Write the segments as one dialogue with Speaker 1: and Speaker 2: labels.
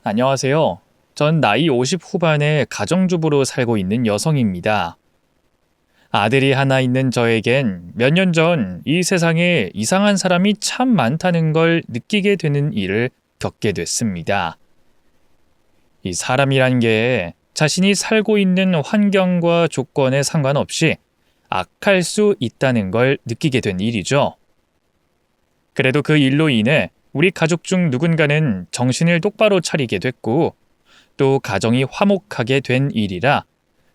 Speaker 1: 안녕하세요. 전 나이 50 후반의 가정주부로 살고 있는 여성입니다. 아들이 하나 있는 저에겐 몇 년 전 이 세상에 이상한 사람이 참 많다는 걸 느끼게 되는 일을 겪게 됐습니다. 이 사람이란 게 자신이 살고 있는 환경과 조건에 상관없이 악할 수 있다는 걸 느끼게 된 일이죠. 그래도 그 일로 인해 우리 가족 중 누군가는 정신을 똑바로 차리게 됐고 또 가정이 화목하게 된 일이라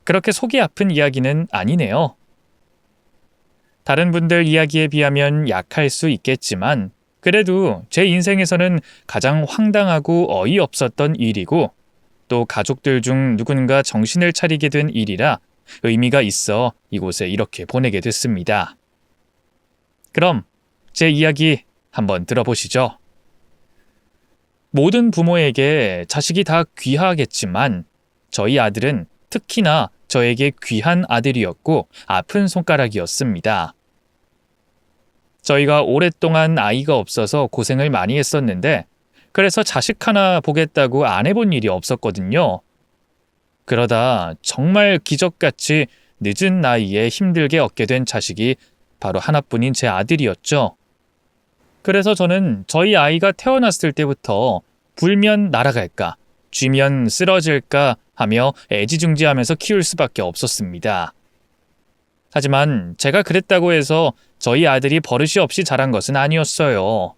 Speaker 1: 그렇게 속이 아픈 이야기는 아니네요. 다른 분들 이야기에 비하면 약할 수 있겠지만 그래도 제 인생에서는 가장 황당하고 어이없었던 일이고 또 가족들 중 누군가 정신을 차리게 된 일이라 의미가 있어 이곳에 이렇게 보내게 됐습니다. 그럼 제 이야기 한번 들어보시죠. 모든 부모에게 자식이 다 귀하겠지만 저희 아들은 특히나 저에게 귀한 아들이었고 아픈 손가락이었습니다. 저희가 오랫동안 아이가 없어서 고생을 많이 했었는데 그래서 자식 하나 보겠다고 안 해본 일이 없었거든요. 그러다 정말 기적같이 늦은 나이에 힘들게 얻게 된 자식이 바로 하나뿐인 제 아들이었죠. 그래서 저는 저희 아이가 태어났을 때부터 불면 날아갈까, 쥐면 쓰러질까 하며 애지중지하면서 키울 수밖에 없었습니다. 하지만 제가 그랬다고 해서 저희 아들이 버릇이 없이 자란 것은 아니었어요.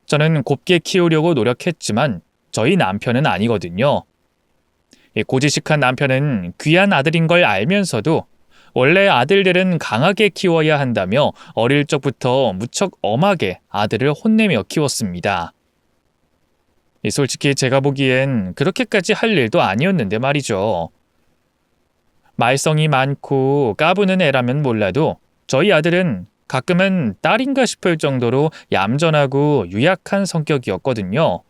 Speaker 1: 저는 곱게 키우려고 노력했지만 저희 남편은 아니거든요. 고지식한 남편은 귀한 아들인 걸 알면서도 원래 아들들은 강하게 키워야 한다며 어릴 적부터 무척 엄하게 아들을 혼내며 키웠습니다. 솔직히 제가 보기엔 그렇게까지 할 일도 아니었는데 말이죠. 말썽이 많고 까부는 애라면 몰라도 저희 아들은 가끔은 딸인가 싶을 정도로 얌전하고 유약한 성격이었거든요.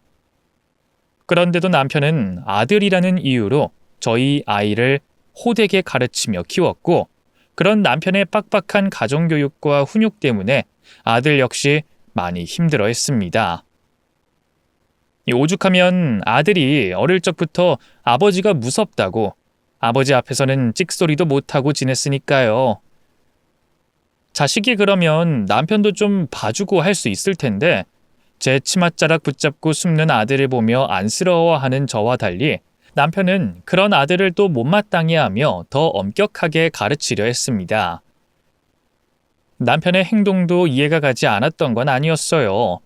Speaker 1: 그런데도 남편은 아들이라는 이유로 저희 아이를 호되게 가르치며 키웠고 그런 남편의 빡빡한 가정교육과 훈육 때문에 아들 역시 많이 힘들어했습니다. 오죽하면 아들이 어릴 적부터 아버지가 무섭다고 아버지 앞에서는 찍소리도 못하고 지냈으니까요. 자식이 그러면 남편도 좀 봐주고 할 수 있을 텐데 제 치맛자락 붙잡고 숨는 아들을 보며 안쓰러워하는 저와 달리 남편은 그런 아들을 또 못마땅해 하며 더 엄격하게 가르치려 했습니다. 남편의 행동도 이해가 가지 않았던 건 아니었어요.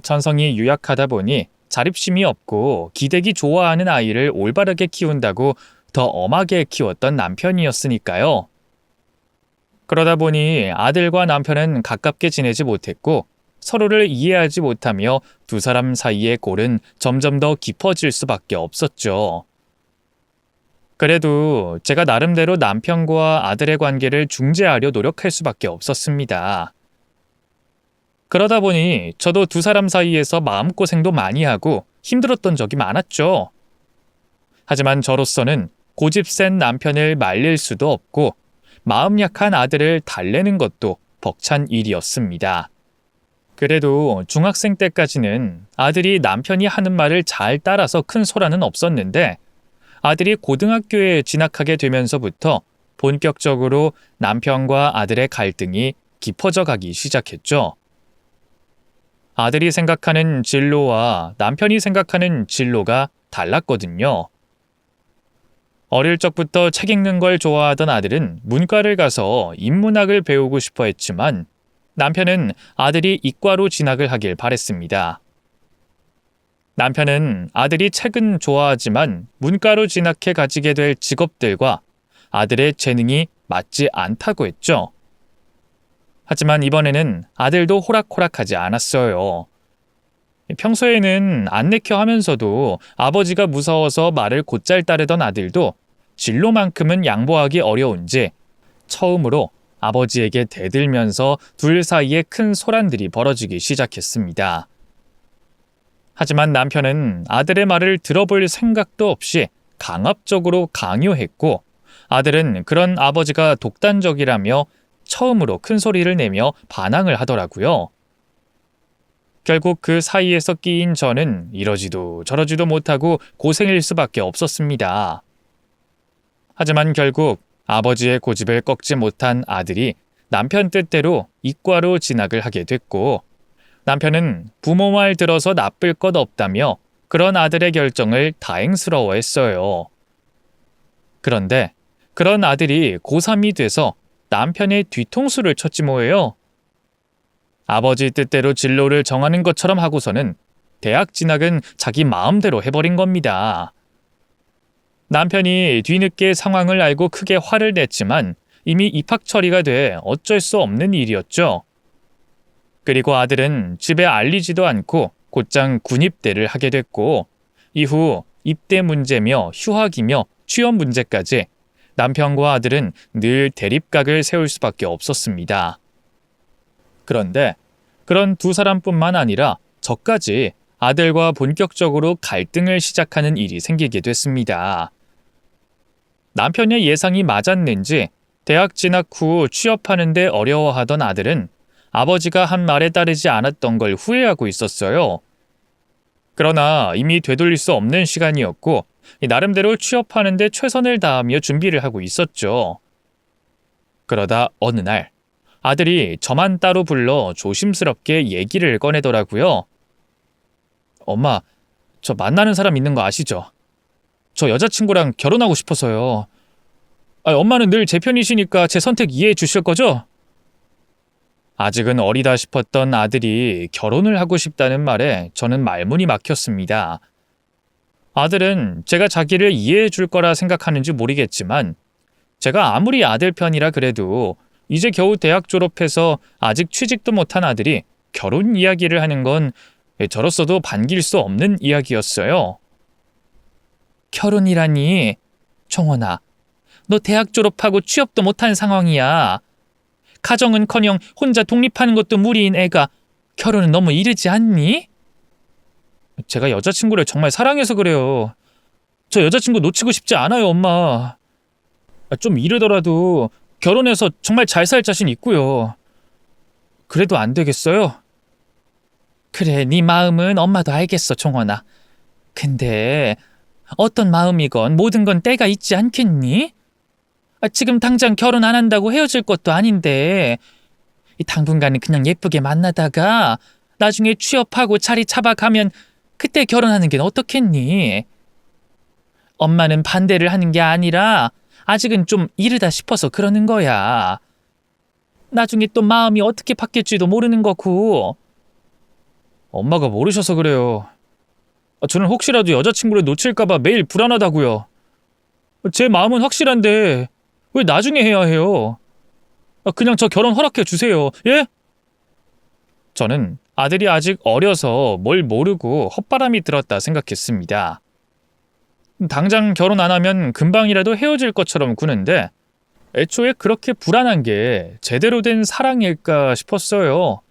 Speaker 1: 천성이 유약하다 보니 자립심이 없고 기대기 좋아하는 아이를 올바르게 키운다고 더 엄하게 키웠던 남편이었으니까요. 그러다 보니 아들과 남편은 가깝게 지내지 못했고 서로를 이해하지 못하며 두 사람 사이의 골은 점점 더 깊어질 수밖에 없었죠. 그래도 제가 나름대로 남편과 아들의 관계를 중재하려 노력할 수밖에 없었습니다. 그러다 보니 저도 두 사람 사이에서 마음고생도 많이 하고 힘들었던 적이 많았죠. 하지만 저로서는 고집 센 남편을 말릴 수도 없고 마음 약한 아들을 달래는 것도 벅찬 일이었습니다. 그래도 중학생 때까지는 아들이 남편이 하는 말을 잘 따라서 큰 소란은 없었는데 아들이 고등학교에 진학하게 되면서부터 본격적으로 남편과 아들의 갈등이 깊어져 가기 시작했죠. 아들이 생각하는 진로와 남편이 생각하는 진로가 달랐거든요. 어릴 적부터 책 읽는 걸 좋아하던 아들은 문과를 가서 인문학을 배우고 싶어 했지만 남편은 아들이 이과로 진학을 하길 바랬습니다. 남편은 아들이 책은 좋아하지만 문과로 진학해 가지게 될 직업들과 아들의 재능이 맞지 않다고 했죠. 하지만 이번에는 아들도 호락호락하지 않았어요. 평소에는 안 내켜 하면서도 아버지가 무서워서 말을 곧잘 따르던 아들도 진로만큼은 양보하기 어려운지 처음으로 아버지에게 대들면서 둘 사이에 큰 소란들이 벌어지기 시작했습니다. 하지만 남편은 아들의 말을 들어볼 생각도 없이 강압적으로 강요했고 아들은 그런 아버지가 독단적이라며 처음으로 큰 소리를 내며 반항을 하더라고요. 결국 그 사이에서 끼인 저는 이러지도 저러지도 못하고 고생일 수밖에 없었습니다. 하지만 결국 아버지의 고집을 꺾지 못한 아들이 남편 뜻대로 이과로 진학을 하게 됐고, 남편은 부모 말 들어서 나쁠 것 없다며 그런 아들의 결정을 다행스러워했어요. 그런데 그런 아들이 고3이 돼서 남편의 뒤통수를 쳤지 뭐예요. 아버지 뜻대로 진로를 정하는 것처럼 하고서는 대학 진학은 자기 마음대로 해버린 겁니다. 남편이 뒤늦게 상황을 알고 크게 화를 냈지만 이미 입학 처리가 돼 어쩔 수 없는 일이었죠. 그리고 아들은 집에 알리지도 않고 곧장 군입대를 하게 됐고, 이후 입대 문제며 휴학이며 취업 문제까지 남편과 아들은 늘 대립각을 세울 수밖에 없었습니다. 그런데 그런 두 사람뿐만 아니라 저까지 아들과 본격적으로 갈등을 시작하는 일이 생기게 됐습니다. 남편의 예상이 맞았는지 대학 진학 후 취업하는데 어려워하던 아들은 아버지가 한 말에 따르지 않았던 걸 후회하고 있었어요. 그러나 이미 되돌릴 수 없는 시간이었고 나름대로 취업하는데 최선을 다하며 준비를 하고 있었죠. 그러다 어느 날 아들이 저만 따로 불러 조심스럽게 얘기를 꺼내더라고요. 엄마, 저 만나는 사람 있는 거 아시죠? 저 여자친구랑 결혼하고 싶어서요. 엄마는 늘 제 편이시니까 제 선택 이해해 주실 거죠? 아직은 어리다 싶었던 아들이 결혼을 하고 싶다는 말에 저는 말문이 막혔습니다. 아들은 제가 자기를 이해해 줄 거라 생각하는지 모르겠지만 제가 아무리 아들 편이라 그래도 이제 겨우 대학 졸업해서 아직 취직도 못한 아들이 결혼 이야기를 하는 건 저로서도 반길 수 없는 이야기였어요. 결혼이라니? 정원아, 너 대학 졸업하고 취업도 못한 상황이야. 가정은커녕 혼자 독립하는 것도 무리인 애가 결혼은 너무 이르지 않니? 제가 여자친구를 정말 사랑해서 그래요. 저 여자친구 놓치고 싶지 않아요, 엄마. 좀 이르더라도 결혼해서 정말 잘 살 자신 있고요. 그래도 안 되겠어요? 그래, 네 마음은 엄마도 알겠어, 종원아. 근데 어떤 마음이건 모든 건 때가 있지 않겠니? 지금 당장 결혼 안 한다고 헤어질 것도 아닌데 당분간은 그냥 예쁘게 만나다가 나중에 취업하고 자리 잡아가면 그때 결혼하는 게 어떻겠니? 엄마는 반대를 하는 게 아니라 아직은 좀 이르다 싶어서 그러는 거야. 나중에 또 마음이 어떻게 바뀔지도 모르는 거고. 엄마가 모르셔서 그래요. 저는 혹시라도 여자친구를 놓칠까 봐 매일 불안하다고요. 제 마음은 확실한데 왜 나중에 해야 해요? 그냥 저 결혼 허락해 주세요. 예? 저는 아들이 아직 어려서 뭘 모르고 헛바람이 들었다 생각했습니다. 당장 결혼 안 하면 금방이라도 헤어질 것처럼 구는데 애초에 그렇게 불안한 게 제대로 된 사랑일까 싶었어요.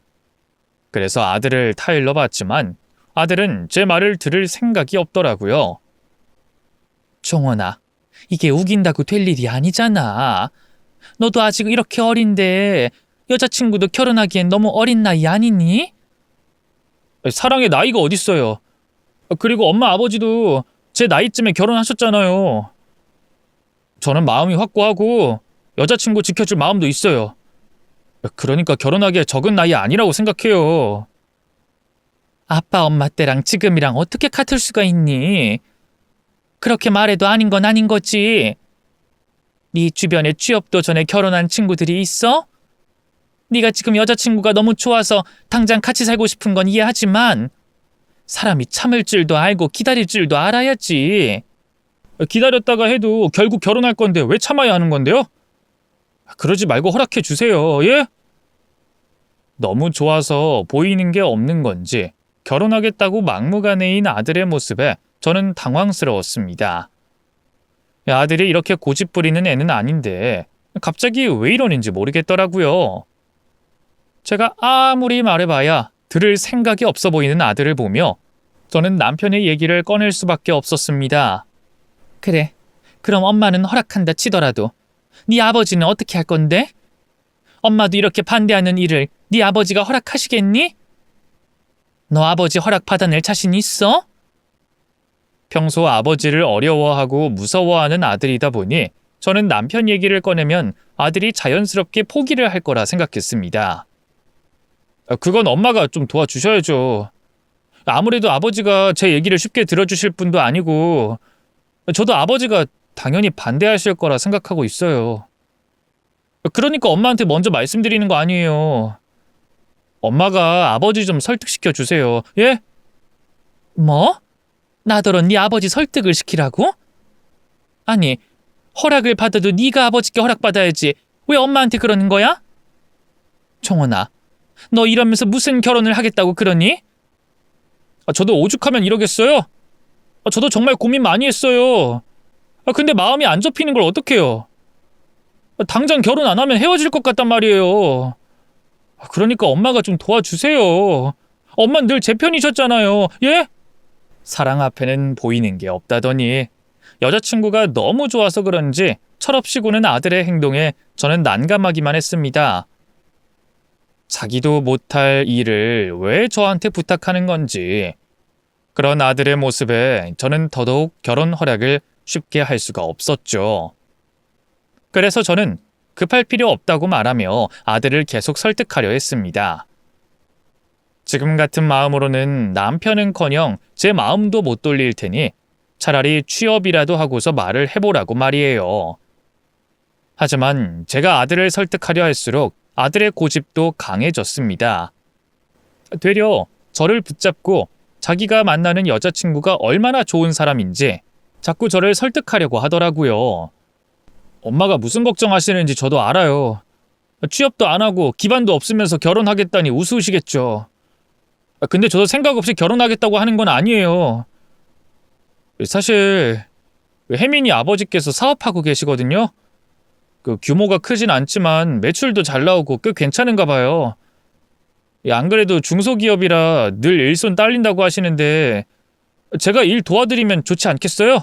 Speaker 1: 그래서 아들을 타일러 봤지만 아들은 제 말을 들을 생각이 없더라고요. 종원아, 이게 우긴다고 될 일이 아니잖아. 너도 아직 이렇게 어린데 여자친구도 결혼하기엔 너무 어린 나이 아니니? 사랑의 나이가 어딨어요. 그리고 엄마 아버지도 제 나이쯤에 결혼하셨잖아요. 저는 마음이 확고하고 여자친구 지켜줄 마음도 있어요. 그러니까 결혼하기에 적은 나이 아니라고 생각해요. 아빠 엄마 때랑 지금이랑 어떻게 같을 수가 있니? 그렇게 말해도 아닌 건 아닌 거지. 네 주변에 취업도 전에 결혼한 친구들이 있어? 네가 지금 여자친구가 너무 좋아서 당장 같이 살고 싶은 건 이해하지만 사람이 참을 줄도 알고 기다릴 줄도 알아야지. 기다렸다가 해도 결국 결혼할 건데 왜 참아야 하는 건데요? 그러지 말고 허락해 주세요. 예? 너무 좋아서 보이는 게 없는 건지 결혼하겠다고 막무가내인 아들의 모습에 저는 당황스러웠습니다. 아들이 이렇게 고집 부리는 애는 아닌데 갑자기 왜 이러는지 모르겠더라고요. 제가 아무리 말해봐야 들을 생각이 없어 보이는 아들을 보며 저는 남편의 얘기를 꺼낼 수밖에 없었습니다. 그래, 그럼 엄마는 허락한다 치더라도 네 아버지는 어떻게 할 건데? 엄마도 이렇게 반대하는 일을 네 아버지가 허락하시겠니? 너 아버지 허락 받아낼 자신 있어? 평소 아버지를 어려워하고 무서워하는 아들이다 보니 저는 남편 얘기를 꺼내면 아들이 자연스럽게 포기를 할 거라 생각했습니다. 그건 엄마가 좀 도와주셔야죠. 아무래도 아버지가 제 얘기를 쉽게 들어주실 분도 아니고 저도 아버지가 당연히 반대하실 거라 생각하고 있어요. 그러니까 엄마한테 먼저 말씀드리는 거 아니에요. 엄마가 아버지 좀 설득시켜 주세요. 예? 뭐? 나더러 네 아버지 설득을 시키라고? 아니, 허락을 받아도 네가 아버지께 허락받아야지. 왜 엄마한테 그러는 거야? 정원아, 너 이러면서 무슨 결혼을 하겠다고 그러니? 저도 오죽하면 이러겠어요? 저도 정말 고민 많이 했어요. 근데 마음이 안 접히는 걸 어떡해요? 당장 결혼 안 하면 헤어질 것 같단 말이에요. 그러니까 엄마가 좀 도와주세요. 엄마는 늘 제 편이셨잖아요. 예? 사랑 앞에는 보이는 게 없다더니 여자친구가 너무 좋아서 그런지 철없이 구는 아들의 행동에 저는 난감하기만 했습니다. 자기도 못할 일을 왜 저한테 부탁하는 건지. 그런 아들의 모습에 저는 더더욱 결혼 허락을 쉽게 할 수가 없었죠. 그래서 저는 급할 필요 없다고 말하며 아들을 계속 설득하려 했습니다. 지금 같은 마음으로는 남편은커녕 제 마음도 못 돌릴 테니 차라리 취업이라도 하고서 말을 해보라고 말이에요. 하지만 제가 아들을 설득하려 할수록 아들의 고집도 강해졌습니다. 되려 저를 붙잡고 자기가 만나는 여자친구가 얼마나 좋은 사람인지 자꾸 저를 설득하려고 하더라고요. 엄마가 무슨 걱정하시는지 저도 알아요. 취업도 안 하고 기반도 없으면서 결혼하겠다니 우스우시겠죠. 근데 저도 생각 없이 결혼하겠다고 하는 건 아니에요. 사실 혜민이 아버지께서 사업하고 계시거든요. 규모가 크진 않지만 매출도 잘 나오고 꽤 괜찮은가 봐요. 안 그래도 중소기업이라 늘 일손 딸린다고 하시는데 제가 일 도와드리면 좋지 않겠어요?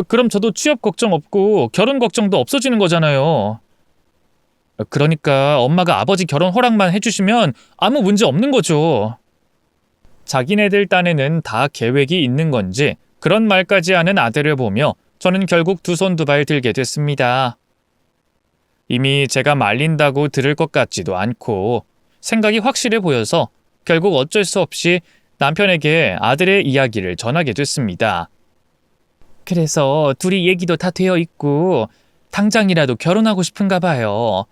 Speaker 1: 그럼 저도 취업 걱정 없고 결혼 걱정도 없어지는 거잖아요. 그러니까 엄마가 아버지 결혼 허락만 해주시면 아무 문제 없는 거죠. 자기네들 딴에는 다 계획이 있는 건지 그런 말까지 하는 아들을 보며 저는 결국 두 손 두 발 들게 됐습니다. 이미 제가 말린다고 들을 것 같지도 않고 생각이 확실해 보여서 결국 어쩔 수 없이 남편에게 아들의 이야기를 전하게 됐습니다. 그래서 둘이 얘기도 다 되어 있고 당장이라도 결혼하고 싶은가 봐요.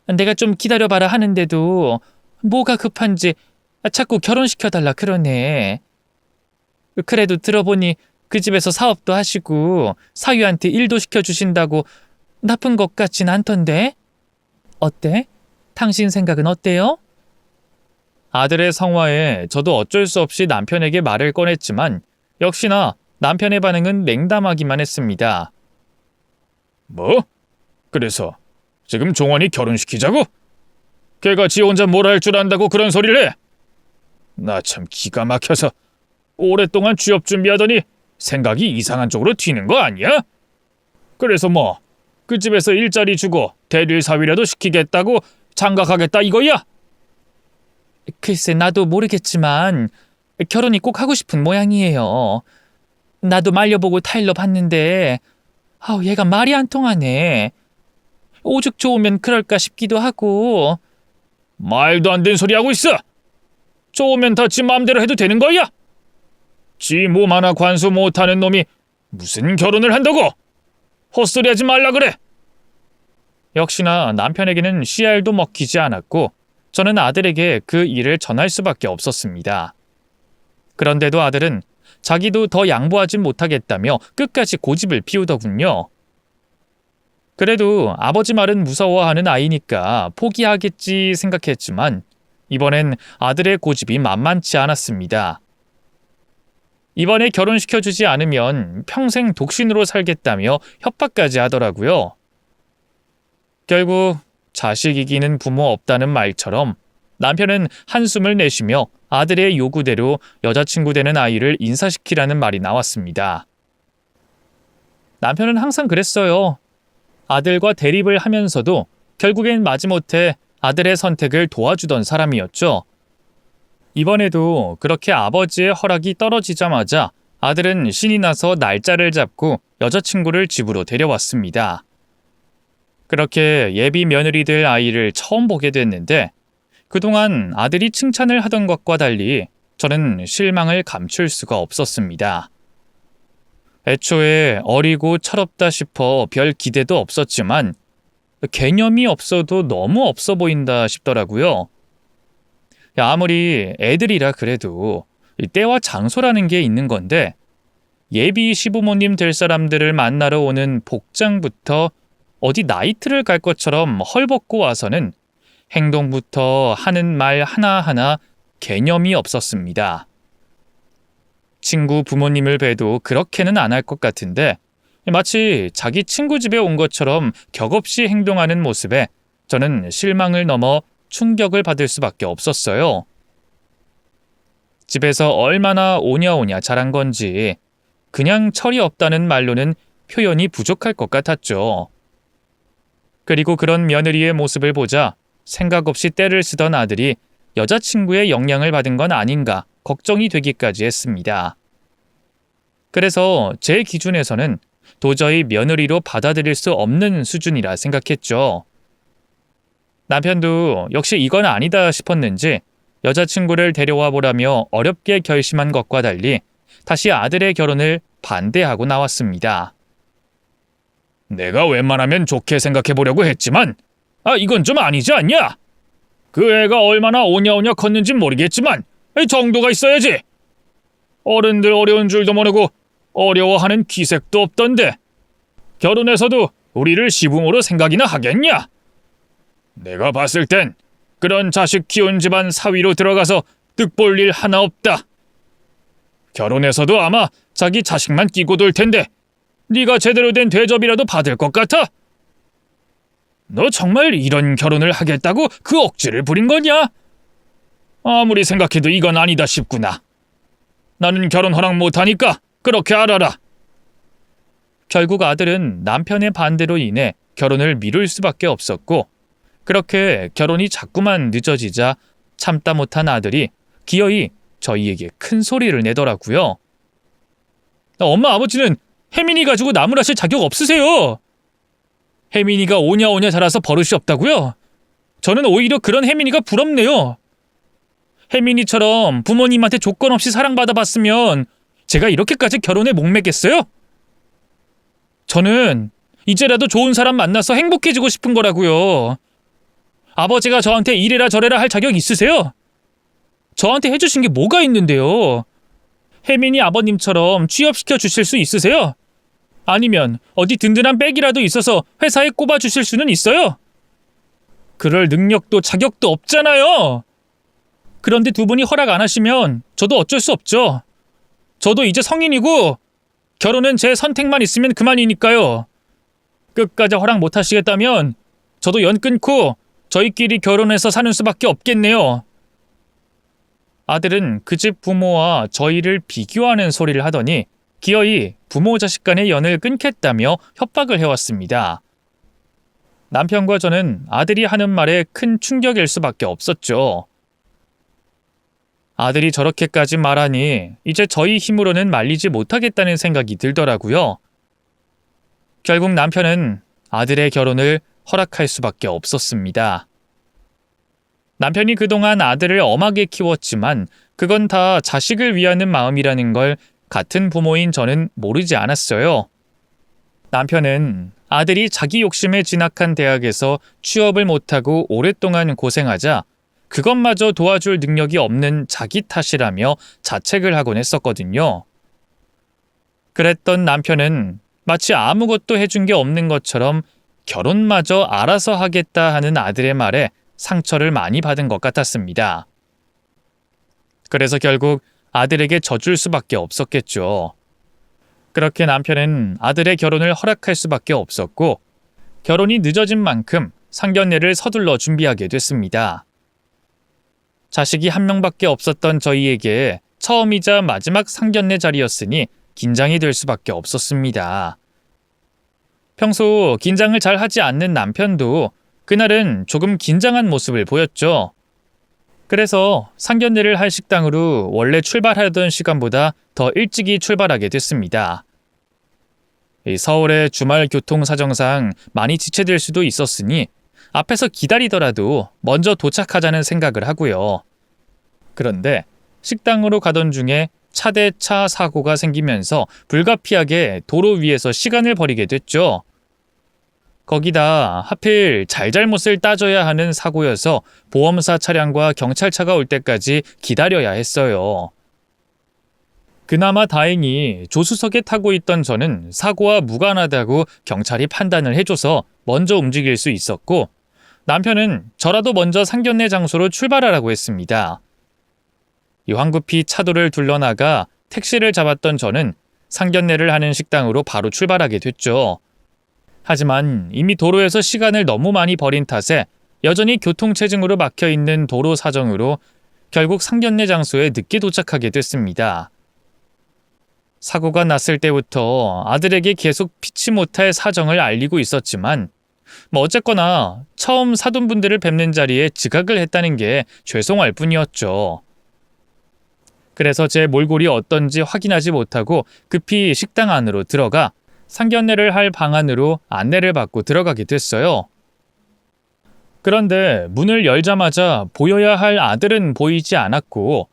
Speaker 1: 내가 좀 기다려봐라 하는데도 뭐가 급한지 자꾸 결혼시켜달라 그러네. 그래도 들어보니 그 집에서 사업도 하시고 사위한테 일도 시켜주신다고 나쁜 것 같진 않던데? 어때? 당신 생각은 어때요? 아들의 성화에 저도 어쩔 수 없이 남편에게 말을 꺼냈지만 역시나 남편의 반응은 냉담하기만 했습니다. 뭐? 그래서 지금 종원이 결혼시키자고? 걔가 지 혼자 뭘 할 줄 안다고 그런 소리를 해? 나 참 기가 막혀서 오랫동안 취업 준비하더니 생각이 이상한 쪽으로 튀는 거 아니야? 그래서 뭐 그 집에서 일자리 주고 대릴 사위라도 시키겠다고 장가가겠다 이거야? 글쎄 나도 모르겠지만 결혼이 꼭 하고 싶은 모양이에요. 나도 말려보고 타일러 봤는데 얘가 말이 안 통하네. 오죽 좋으면 그럴까 싶기도 하고. 말도 안 되는 소리 하고 있어. 좋으면 다 지 마음대로 해도 되는 거야? 지 몸 하나 관수 못하는 놈이 무슨 결혼을 한다고? 헛소리 하지 말라 그래. 역시나 남편에게는 씨알도 먹히지 않았고 저는 아들에게 그 일을 전할 수밖에 없었습니다. 그런데도 아들은 자기도 더 양보하지 못하겠다며 끝까지 고집을 피우더군요. 그래도 아버지 말은 무서워하는 아이니까 포기하겠지 생각했지만 이번엔 아들의 고집이 만만치 않았습니다. 이번에 결혼시켜주지 않으면 평생 독신으로 살겠다며 협박까지 하더라고요. 결국 자식 이기는 부모 없다는 말처럼 남편은 한숨을 내쉬며 아들의 요구대로 여자친구 되는 아이를 인사시키라는 말이 나왔습니다. 남편은 항상 그랬어요. 아들과 대립을 하면서도 결국엔 마지못해 아들의 선택을 도와주던 사람이었죠. 이번에도 그렇게 아버지의 허락이 떨어지자마자 아들은 신이 나서 날짜를 잡고 여자친구를 집으로 데려왔습니다. 그렇게 예비 며느리 될 아이를 처음 보게 됐는데 그동안 아들이 칭찬을 하던 것과 달리 저는 실망을 감출 수가 없었습니다. 애초에 어리고 철없다 싶어 별 기대도 없었지만 개념이 없어도 너무 없어 보인다 싶더라고요. 아무리 애들이라 그래도 때와 장소라는 게 있는 건데 예비 시부모님 될 사람들을 만나러 오는 복장부터 어디 나이트를 갈 것처럼 헐벗고 와서는 행동부터 하는 말 하나하나 개념이 없었습니다. 친구 부모님을 뵈도 그렇게는 안 할 것 같은데 마치 자기 친구 집에 온 것처럼 격없이 행동하는 모습에 저는 실망을 넘어 충격을 받을 수밖에 없었어요. 집에서 얼마나 오냐오냐 자란 건지 그냥 철이 없다는 말로는 표현이 부족할 것 같았죠. 그리고 그런 며느리의 모습을 보자 생각 없이 떼를 쓰던 아들이 여자친구의 영향을 받은 건 아닌가 걱정이 되기까지 했습니다. 그래서 제 기준에서는 도저히 며느리로 받아들일 수 없는 수준이라 생각했죠. 남편도 역시 이건 아니다 싶었는지 여자친구를 데려와 보라며 어렵게 결심한 것과 달리 다시 아들의 결혼을 반대하고 나왔습니다. 내가 웬만하면 좋게 생각해 보려고 했지만 이건 좀 아니지 않냐? 그 애가 얼마나 오냐오냐 컸는진 모르겠지만 정도가 있어야지. 어른들 어려운 줄도 모르고 어려워하는 기색도 없던데 결혼해서도 우리를 시부모로 생각이나 하겠냐? 내가 봤을 땐 그런 자식 키운 집안 사위로 들어가서 득볼 일 하나 없다. 결혼해서도 아마 자기 자식만 끼고 돌 텐데 네가 제대로 된 대접이라도 받을 것 같아? 너 정말 이런 결혼을 하겠다고 그 억지를 부린 거냐? 아무리 생각해도 이건 아니다 싶구나. 나는 결혼 허락 못하니까 그렇게 알아라. 결국 아들은 남편의 반대로 인해 결혼을 미룰 수밖에 없었고 그렇게 결혼이 자꾸만 늦어지자 참다 못한 아들이 기어이 저희에게 큰 소리를 내더라고요. 엄마 아버지는 혜민이 가지고 나무라실 자격 없으세요. 혜민이가 오냐오냐 자라서 버릇이 없다고요? 저는 오히려 그런 혜민이가 부럽네요. 혜민이처럼 부모님한테 조건 없이 사랑받아봤으면 제가 이렇게까지 결혼에 목매겠어요? 저는 이제라도 좋은 사람 만나서 행복해지고 싶은 거라고요. 아버지가 저한테 이래라 저래라 할 자격 있으세요? 저한테 해주신 게 뭐가 있는데요? 혜민이 아버님처럼 취업시켜 주실 수 있으세요? 아니면 어디 든든한 백이라도 있어서 회사에 꼽아 주실 수는 있어요? 그럴 능력도 자격도 없잖아요. 그런데 두 분이 허락 안 하시면 저도 어쩔 수 없죠. 저도 이제 성인이고 결혼은 제 선택만 있으면 그만이니까요. 끝까지 허락 못 하시겠다면 저도 연 끊고 저희끼리 결혼해서 사는 수밖에 없겠네요. 아들은 그 집 부모와 저희를 비교하는 소리를 하더니 기어이 부모 자식 간의 연을 끊겠다며 협박을 해왔습니다. 남편과 저는 아들이 하는 말에 큰 충격일 수밖에 없었죠. 아들이 저렇게까지 말하니 이제 저희 힘으로는 말리지 못하겠다는 생각이 들더라고요. 결국 남편은 아들의 결혼을 허락할 수밖에 없었습니다. 남편이 그동안 아들을 엄하게 키웠지만 그건 다 자식을 위하는 마음이라는 걸 같은 부모인 저는 모르지 않았어요. 남편은 아들이 자기 욕심에 진학한 대학에서 취업을 못하고 오랫동안 고생하자 그것마저 도와줄 능력이 없는 자기 탓이라며 자책을 하곤 했었거든요. 그랬던 남편은 마치 아무것도 해준 게 없는 것처럼 결혼마저 알아서 하겠다 하는 아들의 말에 상처를 많이 받은 것 같았습니다. 그래서 결국 아들에게 져줄 수밖에 없었겠죠. 그렇게 남편은 아들의 결혼을 허락할 수밖에 없었고 결혼이 늦어진 만큼 상견례를 서둘러 준비하게 됐습니다. 자식이 한 명밖에 없었던 저희에게 처음이자 마지막 상견례 자리였으니 긴장이 될 수밖에 없었습니다. 평소 긴장을 잘 하지 않는 남편도 그날은 조금 긴장한 모습을 보였죠. 그래서 상견례를 할 식당으로 원래 출발하던 시간보다 더 일찍이 출발하게 됐습니다. 서울의 주말 교통 사정상 많이 지체될 수도 있었으니 앞에서 기다리더라도 먼저 도착하자는 생각을 하고요. 그런데 식당으로 가던 중에 차 대 차 사고가 생기면서 불가피하게 도로 위에서 시간을 버리게 됐죠. 거기다 하필 잘잘못을 따져야 하는 사고여서 보험사 차량과 경찰차가 올 때까지 기다려야 했어요. 그나마 다행히 조수석에 타고 있던 저는 사고와 무관하다고 경찰이 판단을 해줘서 먼저 움직일 수 있었고, 남편은 저라도 먼저 상견례 장소로 출발하라고 했습니다. 황급히 차도를 둘러나가 택시를 잡았던 저는 상견례를 하는 식당으로 바로 출발하게 됐죠. 하지만 이미 도로에서 시간을 너무 많이 버린 탓에 여전히 교통체증으로 막혀있는 도로 사정으로 결국 상견례 장소에 늦게 도착하게 됐습니다. 사고가 났을 때부터 아들에게 계속 피치 못할 사정을 알리고 있었지만 어쨌거나 처음 사돈분들을 뵙는 자리에 지각을 했다는 게 죄송할 뿐이었죠. 그래서 제 몰골이 어떤지 확인하지 못하고 급히 식당 안으로 들어가 상견례를 할 방안으로 안내를 받고 들어가게 됐어요. 그런데 문을 열자마자 보여야 할 아들은 보이지 않았고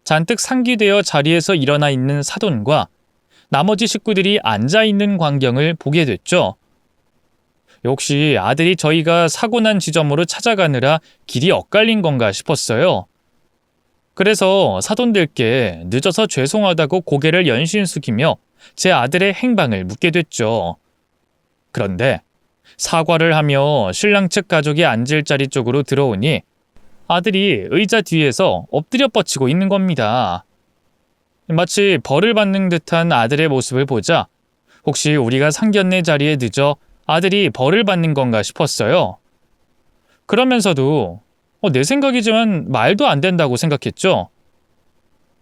Speaker 1: 잔뜩 상기되어 자리에서 일어나 있는 사돈과 나머지 식구들이 앉아있는 광경을 보게 됐죠. 역시 아들이 저희가 사고 난 지점으로 찾아가느라 길이 엇갈린 건가 싶었어요. 그래서 사돈들께 늦어서 죄송하다고 고개를 연신 숙이며 제 아들의 행방을 묻게 됐죠. 그런데 사과를 하며 신랑 측 가족이 앉을 자리 쪽으로 들어오니 아들이 의자 뒤에서 엎드려 뻗치고 있는 겁니다. 마치 벌을 받는 듯한 아들의 모습을 보자 혹시 우리가 상견례 자리에 늦어 아들이 벌을 받는 건가 싶었어요. 그러면서도 내 생각이지만 말도 안 된다고 생각했죠.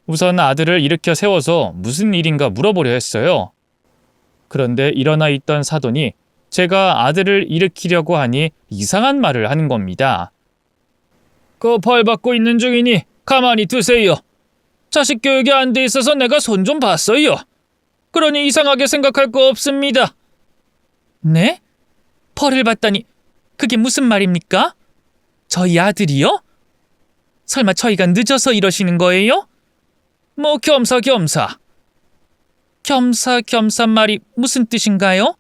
Speaker 1: 우선 아들을 일으켜 세워서 무슨 일인가 물어보려 했어요. 그런데 일어나 있던 사돈이 제가 아들을 일으키려고 하니 이상한 말을 하는 겁니다. 그 벌 받고 있는 중이니 가만히 두세요. 자식 교육이 안 돼 있어서 내가 손 좀 봤어요. 그러니 이상하게 생각할 거 없습니다. 네? 벌을 받다니 그게 무슨 말입니까? 저희 아들이요? 설마 저희가 늦어서 이러시는 거예요? 겸사겸사. 겸사겸사 말이 무슨 뜻인가요?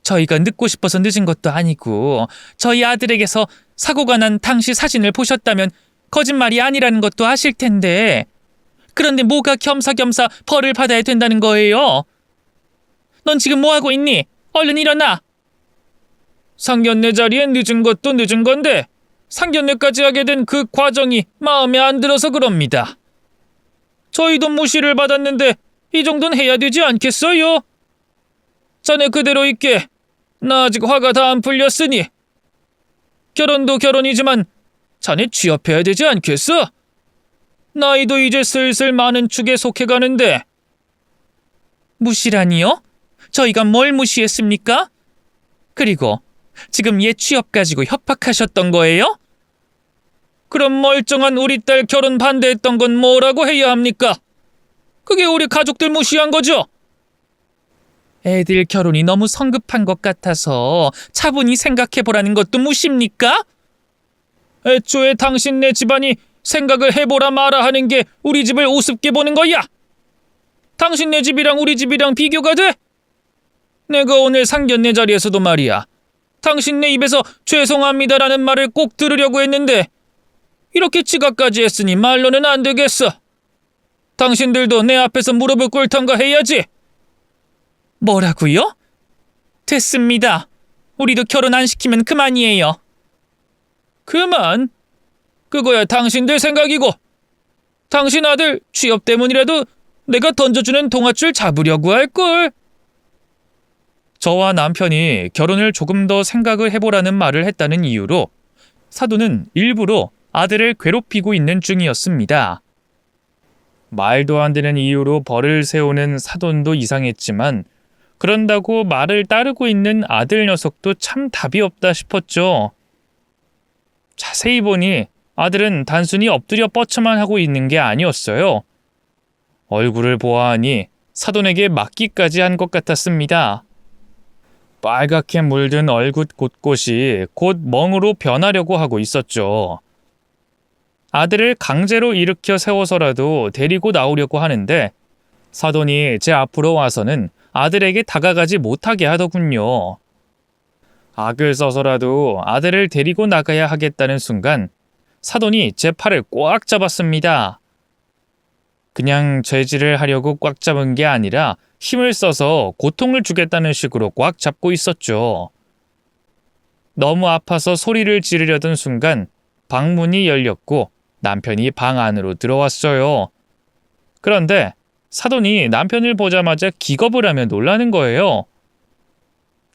Speaker 1: 저희가 늦고 싶어서 늦은 것도 아니고 저희 아들에게서 사고가 난 당시 사진을 보셨다면 거짓말이 아니라는 것도 아실 텐데 그런데 뭐가 겸사겸사 벌을 받아야 된다는 거예요? 넌 지금 뭐하고 있니? 얼른 일어나! 상견례 자리에 늦은 것도 늦은 건데 상견례까지 하게 된 그 과정이 마음에 안 들어서 그럽니다. 저희도 무시를 받았는데 이 정도는 해야 되지 않겠어요? 자네 그대로 있게. 나 아직 화가 다 안 풀렸으니. 결혼도 결혼이지만 자네 취업해야 되지 않겠어? 나이도 이제 슬슬 많은 축에 속해가는데. 무시라니요? 저희가 뭘 무시했습니까? 그리고 지금 얘 취업 가지고 협박하셨던 거예요? 그럼 멀쩡한 우리 딸 결혼 반대했던 건 뭐라고 해야 합니까? 그게 우리 가족들 무시한 거죠? 애들 결혼이 너무 성급한 것 같아서 차분히 생각해보라는 것도 무시입니까? 애초에 당신네 집안이 생각을 해보라 마라 하는 게 우리 집을 우습게 보는 거야. 당신네 집이랑 우리 집이랑 비교가 돼? 내가 오늘 상견례 자리에서도 말이야. 당신네 입에서 죄송합니다라는 말을 꼭 들으려고 했는데 이렇게 지각까지 했으니 말로는 안 되겠어. 당신들도 내 앞에서 무릎을 꿇던가 해야지. 뭐라고요? 됐습니다. 우리도 결혼 안 시키면 그만이에요. 그만? 그거야 당신들 생각이고 당신 아들 취업 때문이라도 내가 던져주는 동아줄 잡으려고 할걸. 저와 남편이 결혼을 조금 더 생각을 해보라는 말을 했다는 이유로 사돈은 일부러 아들을 괴롭히고 있는 중이었습니다. 말도 안 되는 이유로 벌을 세우는 사돈도 이상했지만 그런다고 말을 따르고 있는 아들 녀석도 참 답이 없다 싶었죠. 자세히 보니 아들은 단순히 엎드려 뻗쳐만 하고 있는 게 아니었어요. 얼굴을 보아하니 사돈에게 맞기까지 한 것 같았습니다. 빨갛게 물든 얼굴 곳곳이 곧 멍으로 변하려고 하고 있었죠. 아들을 강제로 일으켜 세워서라도 데리고 나오려고 하는데 사돈이 제 앞으로 와서는 아들에게 다가가지 못하게 하더군요. 악을 써서라도 아들을 데리고 나가야 하겠다는 순간 사돈이 제 팔을 꽉 잡았습니다. 그냥 죄질을 하려고 꽉 잡은 게 아니라 힘을 써서 고통을 주겠다는 식으로 꽉 잡고 있었죠. 너무 아파서 소리를 지르려던 순간 방문이 열렸고 남편이 방 안으로 들어왔어요. 그런데 사돈이 남편을 보자마자 기겁을 하며 놀라는 거예요.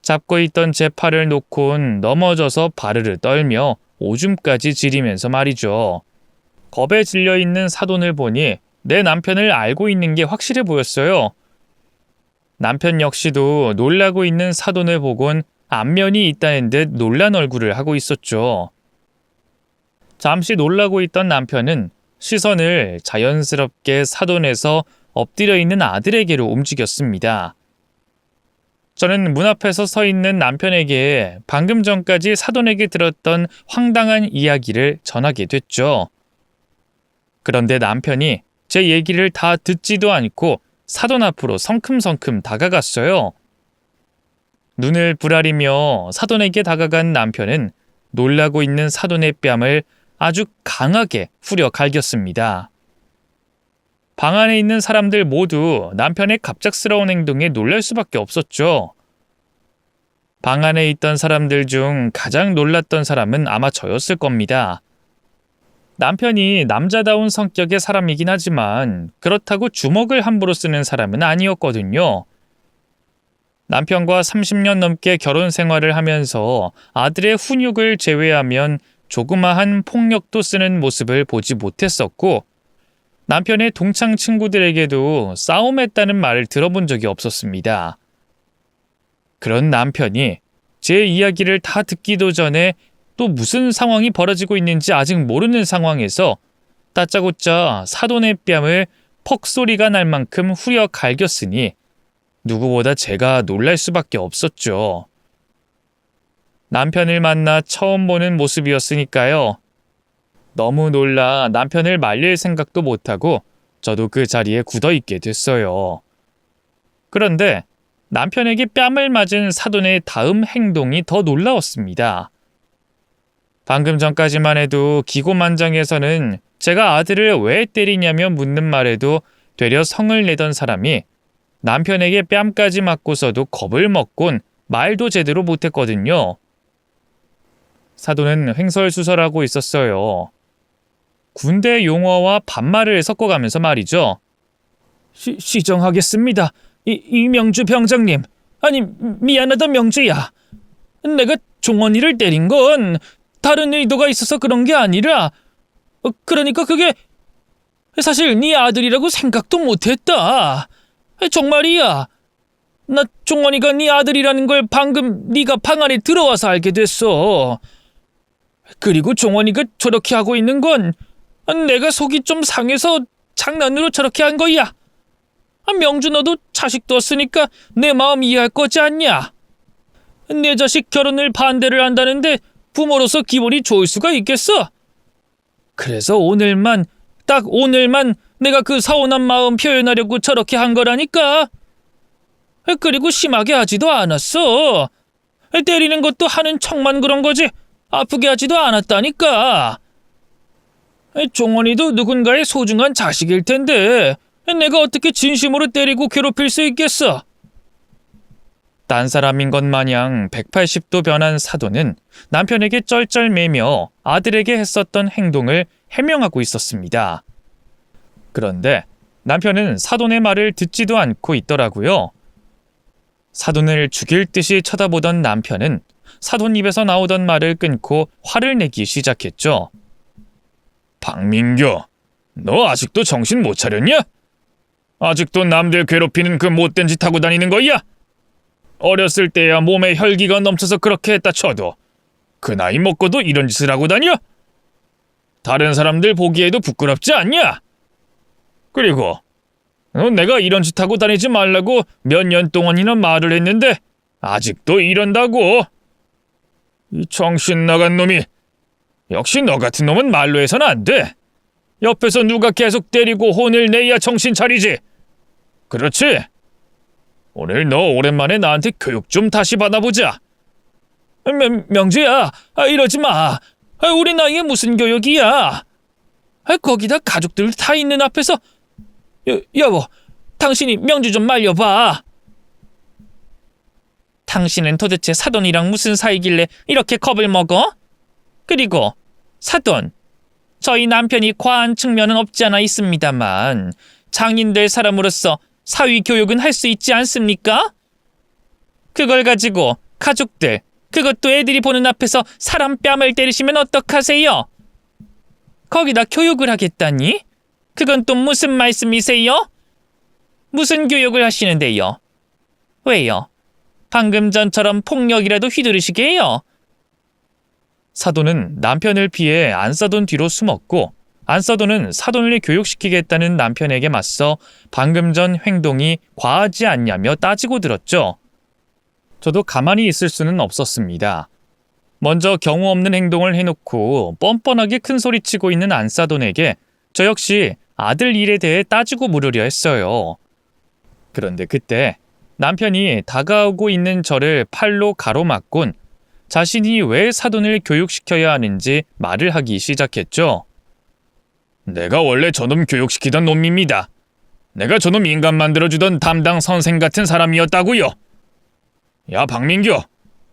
Speaker 1: 잡고 있던 제 팔을 놓곤 넘어져서 바르르 떨며 오줌까지 지리면서 말이죠. 겁에 질려있는 사돈을 보니 내 남편을 알고 있는 게 확실해 보였어요. 남편 역시도 놀라고 있는 사돈을 보곤 안면이 있다는 듯 놀란 얼굴을 하고 있었죠. 잠시 놀라고 있던 남편은 시선을 자연스럽게 사돈에서 엎드려 있는 아들에게로 움직였습니다. 저는 문 앞에서 서 있는 남편에게 방금 전까지 사돈에게 들었던 황당한 이야기를 전하게 됐죠. 그런데 남편이 제 얘기를 다 듣지도 않고 사돈 앞으로 성큼성큼 다가갔어요. 눈을 부라리며 사돈에게 다가간 남편은 놀라고 있는 사돈의 뺨을 아주 강하게 후려 갈겼습니다. 방 안에 있는 사람들 모두 남편의 갑작스러운 행동에 놀랄 수밖에 없었죠. 방 안에 있던 사람들 중 가장 놀랐던 사람은 아마 저였을 겁니다. 남편이 남자다운 성격의 사람이긴 하지만 그렇다고 주먹을 함부로 쓰는 사람은 아니었거든요. 남편과 30년 넘게 결혼 생활을 하면서 아들의 훈육을 제외하면 조그마한 폭력도 쓰는 모습을 보지 못했었고 남편의 동창 친구들에게도 싸움했다는 말을 들어본 적이 없었습니다. 그런 남편이 제 이야기를 다 듣기도 전에 또 무슨 상황이 벌어지고 있는지 아직 모르는 상황에서 다짜고짜 사돈의 뺨을 퍽 소리가 날 만큼 후려 갈겼으니 누구보다 제가 놀랄 수밖에 없었죠. 남편을 만나 처음 보는 모습이었으니까요. 너무 놀라 남편을 말릴 생각도 못하고 저도 그 자리에 굳어있게 됐어요. 그런데 남편에게 뺨을 맞은 사돈의 다음 행동이 더 놀라웠습니다. 방금 전까지만 해도 기고만장해서는 제가 아들을 왜 때리냐며 묻는 말에도 되려 성을 내던 사람이 남편에게 뺨까지 맞고서도 겁을 먹곤 말도 제대로 못했거든요. 사돈은 횡설수설하고 있었어요. 군대 용어와 반말을 섞어가면서 말이죠. 시정하겠습니다. 이명주 병장님. 아니 미안하다 명주야. 내가 종원이를 때린 건 다른 의도가 있어서 그런 게 아니라 그러니까 그게 사실 네 아들이라고 생각도 못했다. 정말이야. 나 종원이가 네 아들이라는 걸 방금 네가 방 안에 들어와서 알게 됐어. 그리고 종원이가 저렇게 하고 있는 건 내가 속이 좀 상해서 장난으로 저렇게 한 거야. 명주 너도 자식 뒀으니까 내 마음 이해할 거지 않냐? 내 자식 결혼을 반대를 한다는데 부모로서 기분이 좋을 수가 있겠어? 그래서 오늘만, 딱 오늘만 내가 그 서운한 마음 표현하려고 저렇게 한 거라니까. 그리고 심하게 하지도 않았어. 때리는 것도 하는 척만 그런 거지 아프게 하지도 않았다니까. 종원이도 누군가의 소중한 자식일 텐데 내가 어떻게 진심으로 때리고 괴롭힐 수 있겠어? 딴 사람인 것 마냥 180도 변한 사돈은 남편에게 쩔쩔매며 아들에게 했었던 행동을 해명하고 있었습니다. 그런데 남편은 사돈의 말을 듣지도 않고 있더라고요. 사돈을 죽일 듯이 쳐다보던 남편은 사돈 입에서 나오던 말을 끊고 화를 내기 시작했죠. 박민규, 너 아직도 정신 못 차렸냐? 아직도 남들 괴롭히는 그 못된 짓 하고 다니는 거야? 어렸을 때야 몸에 혈기가 넘쳐서 그렇게 했다 쳐도 그 나이 먹고도 이런 짓을 하고 다녀? 다른 사람들 보기에도 부끄럽지 않냐? 그리고 내가 이런 짓 하고 다니지 말라고 몇 년 동안이나 말을 했는데 아직도 이런다고? 이 정신 나간 놈이. 역시 너 같은 놈은 말로 해서는 안 돼. 옆에서 누가 계속 때리고 혼을 내야 정신 차리지. 그렇지? 오늘 너 오랜만에 나한테 교육 좀 다시 받아보자. 명주야, 이러지 마. 우리 나이에 무슨 교육이야. 거기다 가족들 다 있는 앞에서. 여보, 당신이 명주 좀 말려봐. 당신은 도대체 사돈이랑 무슨 사이길래 이렇게 겁을 먹어? 그리고 사돈, 저희 남편이 과한 측면은 없지 않아 있습니다만 장인 될 사람으로서 사위 교육은 할 수 있지 않습니까? 그걸 가지고 가족들, 그것도 애들이 보는 앞에서 사람 뺨을 때리시면 어떡하세요? 거기다 교육을 하겠다니? 그건 또 무슨 말씀이세요? 무슨 교육을 하시는데요? 왜요? 방금 전처럼 폭력이라도 휘두르시게요? 사돈은 남편을 피해 안사돈 뒤로 숨었고, 안사돈은 사돈을 교육시키겠다는 남편에게 맞서 방금 전 행동이 과하지 않냐며 따지고 들었죠. 저도 가만히 있을 수는 없었습니다. 먼저 경우 없는 행동을 해놓고 뻔뻔하게 큰소리치고 있는 안사돈에게 저 역시 아들 일에 대해 따지고 물으려 했어요. 그런데 그때 남편이 다가오고 있는 저를 팔로 가로막곤 자신이 왜 사돈을 교육시켜야 하는지 말을 하기 시작했죠. 내가 원래 저놈 교육시키던 놈입니다. 내가 저놈 인간 만들어주던 담당 선생 같은 사람이었다고요. 야 박민규,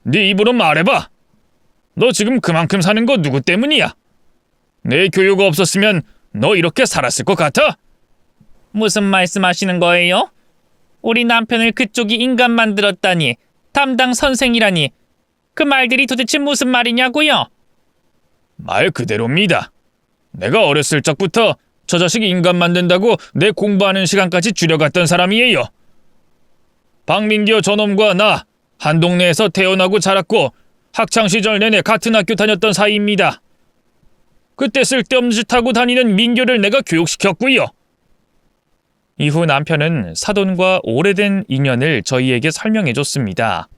Speaker 1: 네 입으로 말해봐. 너 지금 그만큼 사는 거 누구 때문이야? 내 교육 없었으면 너 이렇게 살았을 것 같아? 무슨 말씀하시는 거예요? 우리 남편을 그쪽이 인간 만들었다니, 담당 선생이라니, 그 말들이 도대체 무슨 말이냐고요? 말 그대로입니다. 내가 어렸을 적부터 저 자식이 인간 만든다고 내 공부하는 시간까지 줄여갔던 사람이에요. 박민규 저놈과 나 한 동네에서 태어나고 자랐고 학창시절 내내 같은 학교 다녔던 사이입니다. 그때 쓸데없는 짓 하고 다니는 민규를 내가 교육시켰고요. 이후 남편은 사돈과 오래된 인연을 저희에게 설명해줬습니다.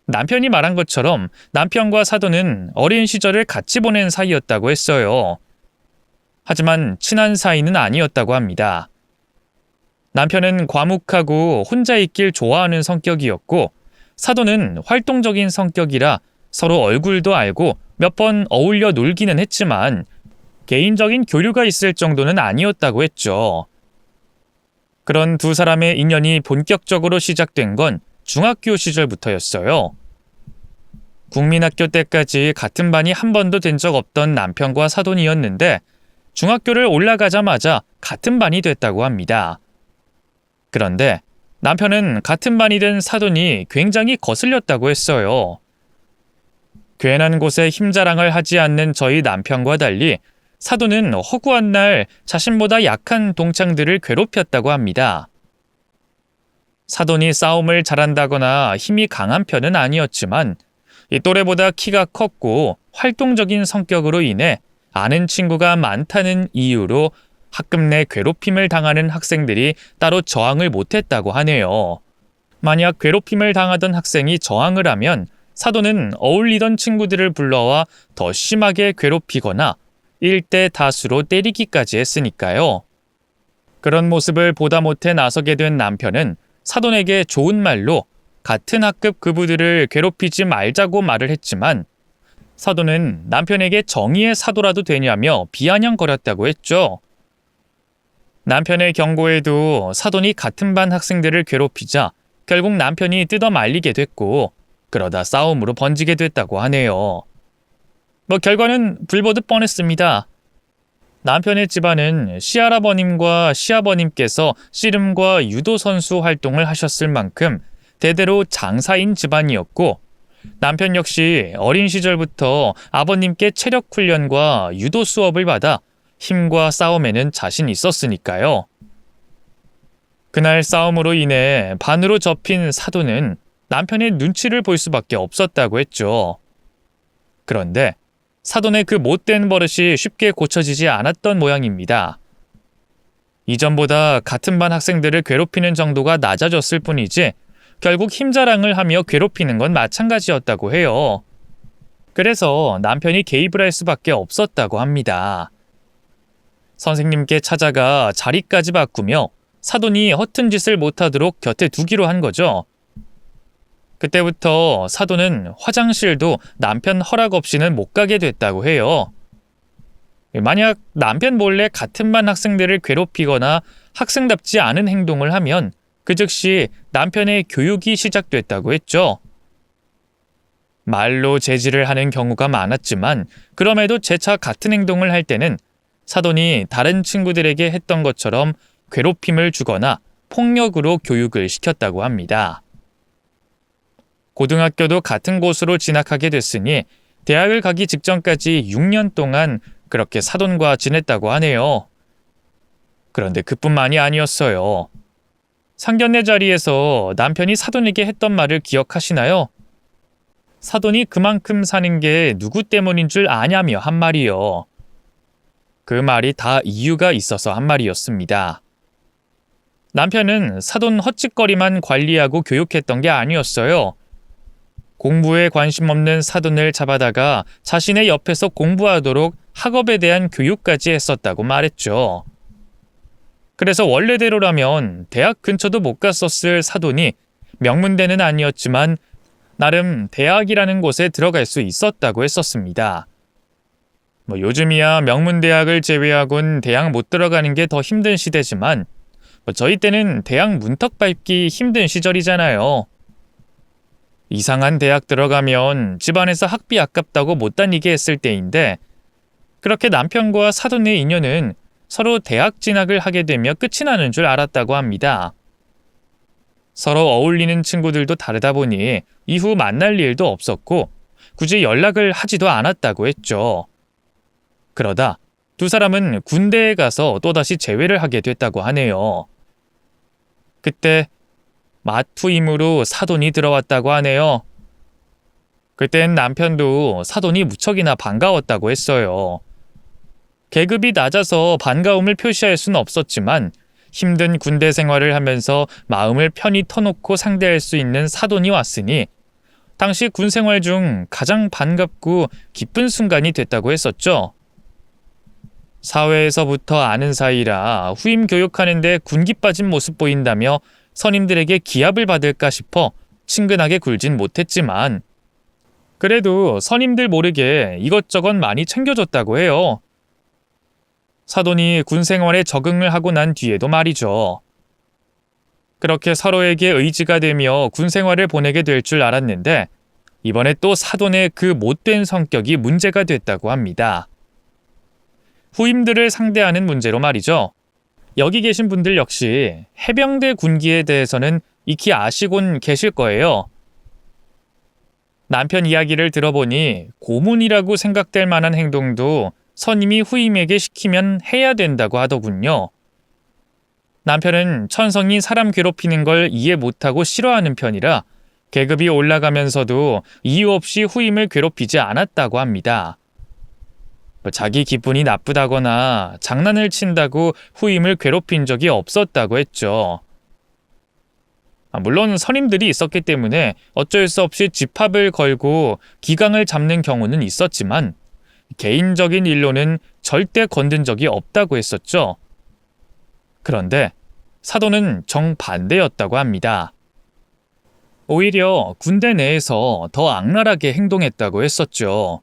Speaker 1: 남편이 말한 것처럼 남편과 사돈은 어린 시절을 같이 보낸 사이였다고 했어요. 하지만 친한 사이는 아니었다고 합니다. 남편은 과묵하고 혼자 있길 좋아하는 성격이었고 사돈은 활동적인 성격이라 서로 얼굴도 알고 몇 번 어울려 놀기는 했지만 개인적인 교류가 있을 정도는 아니었다고 했죠. 그런 두 사람의 인연이 본격적으로 시작된 건 중학교 시절부터였어요. 국민학교 때까지 같은 반이 한 번도 된 적 없던 남편과 사돈이었는데 중학교를 올라가자마자 같은 반이 됐다고 합니다. 그런데 남편은 같은 반이 된 사돈이 굉장히 거슬렸다고 했어요. 괜한 곳에 힘자랑을 하지 않는 저희 남편과 달리 사돈은 허구한 날 자신보다 약한 동창들을 괴롭혔다고 합니다. 사돈이 싸움을 잘한다거나 힘이 강한 편은 아니었지만 이 또래보다 키가 컸고 활동적인 성격으로 인해 아는 친구가 많다는 이유로 학급 내 괴롭힘을 당하는 학생들이 따로 저항을 못했다고 하네요. 만약 괴롭힘을 당하던 학생이 저항을 하면 사돈은 어울리던 친구들을 불러와 더 심하게 괴롭히거나 일대 다수로 때리기까지 했으니까요. 그런 모습을 보다 못해 나서게 된 남편은 사돈에게 좋은 말로 같은 학급 그부들을 괴롭히지 말자고 말을 했지만 사돈은 남편에게 정의의 사도라도 되냐며 비아냥거렸다고 했죠. 남편의 경고에도 사돈이 같은 반 학생들을 괴롭히자 결국 남편이 뜯어 말리게 됐고 그러다 싸움으로 번지게 됐다고 하네요. 결과는 불보듯 뻔했습니다. 남편의 집안은 시할아버님과 시아버님께서 씨름과 유도 선수 활동을 하셨을 만큼 대대로 장사인 집안이었고 남편 역시 어린 시절부터 아버님께 체력 훈련과 유도 수업을 받아 힘과 싸움에는 자신 있었으니까요. 그날 싸움으로 인해 반으로 접힌 사돈은 남편의 눈치를 볼 수밖에 없었다고 했죠. 그런데 사돈의 그 못된 버릇이 쉽게 고쳐지지 않았던 모양입니다. 이전보다 같은 반 학생들을 괴롭히는 정도가 낮아졌을 뿐이지 결국 힘자랑을 하며 괴롭히는 건 마찬가지였다고 해요. 그래서 남편이 개입을 할 수밖에 없었다고 합니다. 선생님께 찾아가 자리까지 바꾸며 사돈이 허튼 짓을 못하도록 곁에 두기로 한 거죠. 그때부터 사돈은 화장실도 남편 허락 없이는 못 가게 됐다고 해요. 만약 남편 몰래 같은 반 학생들을 괴롭히거나 학생답지 않은 행동을 하면 그 즉시 남편의 교육이 시작됐다고 했죠. 말로 제지를 하는 경우가 많았지만 그럼에도 재차 같은 행동을 할 때는 사돈이 다른 친구들에게 했던 것처럼 괴롭힘을 주거나 폭력으로 교육을 시켰다고 합니다. 고등학교도 같은 곳으로 진학하게 됐으니 대학을 가기 직전까지 6년 동안 그렇게 사돈과 지냈다고 하네요. 그런데 그뿐만이 아니었어요. 상견례 자리에서 남편이 사돈에게 했던 말을 기억하시나요? 사돈이 그만큼 사는 게 누구 때문인 줄 아냐며 한 말이요. 그 말이 다 이유가 있어서 한 말이었습니다. 남편은 사돈 헛짓거리만 관리하고 교육했던 게 아니었어요. 공부에 관심 없는 사돈을 잡아다가 자신의 옆에서 공부하도록 학업에 대한 교육까지 했었다고 말했죠. 그래서 원래대로라면 대학 근처도 못 갔었을 사돈이 명문대는 아니었지만 나름 대학이라는 곳에 들어갈 수 있었다고 했었습니다. 요즘이야 명문대학을 제외하곤 대학 못 들어가는 게 더 힘든 시대지만 저희 때는 대학 문턱 밟기 힘든 시절이잖아요. 이상한 대학 들어가면 집안에서 학비 아깝다고 못 다니게 했을 때인데 그렇게 남편과 사돈의 인연은 서로 대학 진학을 하게 되며 끝이 나는 줄 알았다고 합니다. 서로 어울리는 친구들도 다르다 보니 이후 만날 일도 없었고 굳이 연락을 하지도 않았다고 했죠. 그러다 두 사람은 군대에 가서 또다시 재회를 하게 됐다고 하네요. 그때 마투임으로 사돈이 들어왔다고 하네요. 그땐 남편도 사돈이 무척이나 반가웠다고 했어요. 계급이 낮아서 반가움을 표시할 수는 없었지만 힘든 군대 생활을 하면서 마음을 편히 터놓고 상대할 수 있는 사돈이 왔으니 당시 군 생활 중 가장 반갑고 기쁜 순간이 됐다고 했었죠. 사회에서부터 아는 사이라 후임 교육하는데 군기 빠진 모습 보인다며 선임들에게 기합을 받을까 싶어 친근하게 굴진 못했지만 그래도 선임들 모르게 이것저것 많이 챙겨줬다고 해요. 사돈이 군 생활에 적응을 하고 난 뒤에도 말이죠. 그렇게 서로에게 의지가 되며 군 생활을 보내게 될 줄 알았는데 이번에 또 사돈의 그 못된 성격이 문제가 됐다고 합니다. 후임들을 상대하는 문제로 말이죠. 여기 계신 분들 역시 해병대 군기에 대해서는 익히 아시곤 계실 거예요. 남편 이야기를 들어보니 고문이라고 생각될 만한 행동도 선임이 후임에게 시키면 해야 된다고 하더군요. 남편은 천성이 사람 괴롭히는 걸 이해 못하고 싫어하는 편이라 계급이 올라가면서도 이유 없이 후임을 괴롭히지 않았다고 합니다. 자기 기분이 나쁘다거나 장난을 친다고 후임을 괴롭힌 적이 없었다고 했죠. 물론 선임들이 있었기 때문에 어쩔 수 없이 집합을 걸고 기강을 잡는 경우는 있었지만 개인적인 일로는 절대 건든 적이 없다고 했었죠. 그런데 사돈은 정반대였다고 합니다. 오히려 군대 내에서 더 악랄하게 행동했다고 했었죠.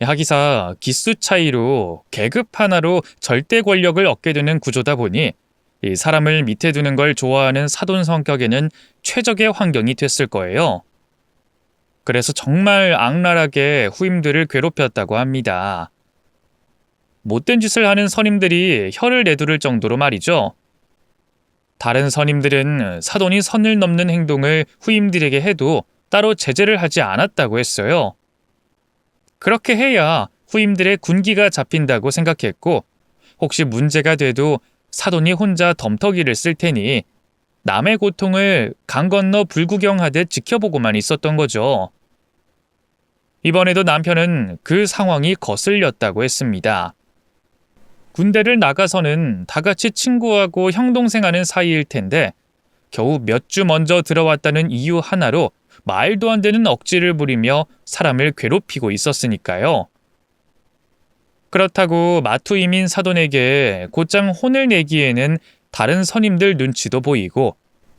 Speaker 1: 하기사 기수 차이로 계급 하나로 절대 권력을 얻게 되는 구조다 보니 이 사람을 밑에 두는 걸 좋아하는 사돈 성격에는 최적의 환경이 됐을 거예요. 그래서 정말 악랄하게 후임들을 괴롭혔다고 합니다. 못된 짓을 하는 선임들이 혀를 내두를 정도로 말이죠. 다른 선임들은 사돈이 선을 넘는 행동을 후임들에게 해도 따로 제재를 하지 않았다고 했어요. 그렇게 해야 후임들의 군기가 잡힌다고 생각했고 혹시 문제가 돼도 사돈이 혼자 덤터기를 쓸 테니 남의 고통을 강 건너 불구경하듯 지켜보고만 있었던 거죠. 이번에도 남편은 그 상황이 거슬렸다고 했습니다. 군대를 나가서는 다 같이 친구하고 형 동생하는 사이일 텐데 겨우 몇 주 먼저 들어왔다는 이유 하나로 말도 안 되는 억지를 부리며 사람을 괴롭히고 있었으니까요. 그렇다고 마투이민 사돈에게 곧장 혼을 내기에는 다른 선임들 눈치도 보이고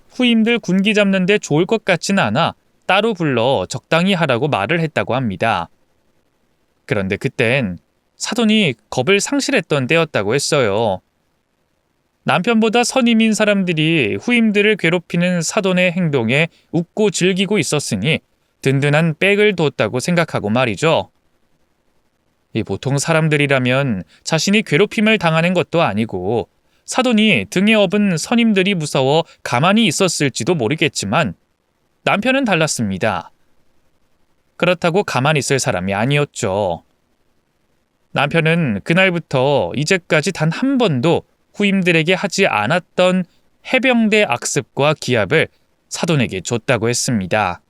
Speaker 1: 후임들 군기 잡는데 좋을 것 같진 않아 따로 불러 적당히 하라고 말을 했다고 합니다. 그런데 그땐 사돈이 겁을 상실했던 때였다고 했어요. 남편보다 선임인 사람들이 후임들을 괴롭히는 사돈의 행동에 웃고 즐기고 있었으니 든든한 백을 뒀다고 생각하고 말이죠. 보통 사람들이라면 자신이 괴롭힘을 당하는 것도 아니고 사돈이 등에 업은 선임들이 무서워 가만히 있었을지도 모르겠지만 남편은 달랐습니다. 그렇다고 가만히 있을 사람이 아니었죠. 남편은 그날부터 이제까지 단 한 번도 후임들에게 하지 않았던 해병대 악습과 기합을 사돈에게 줬다고 했습니다.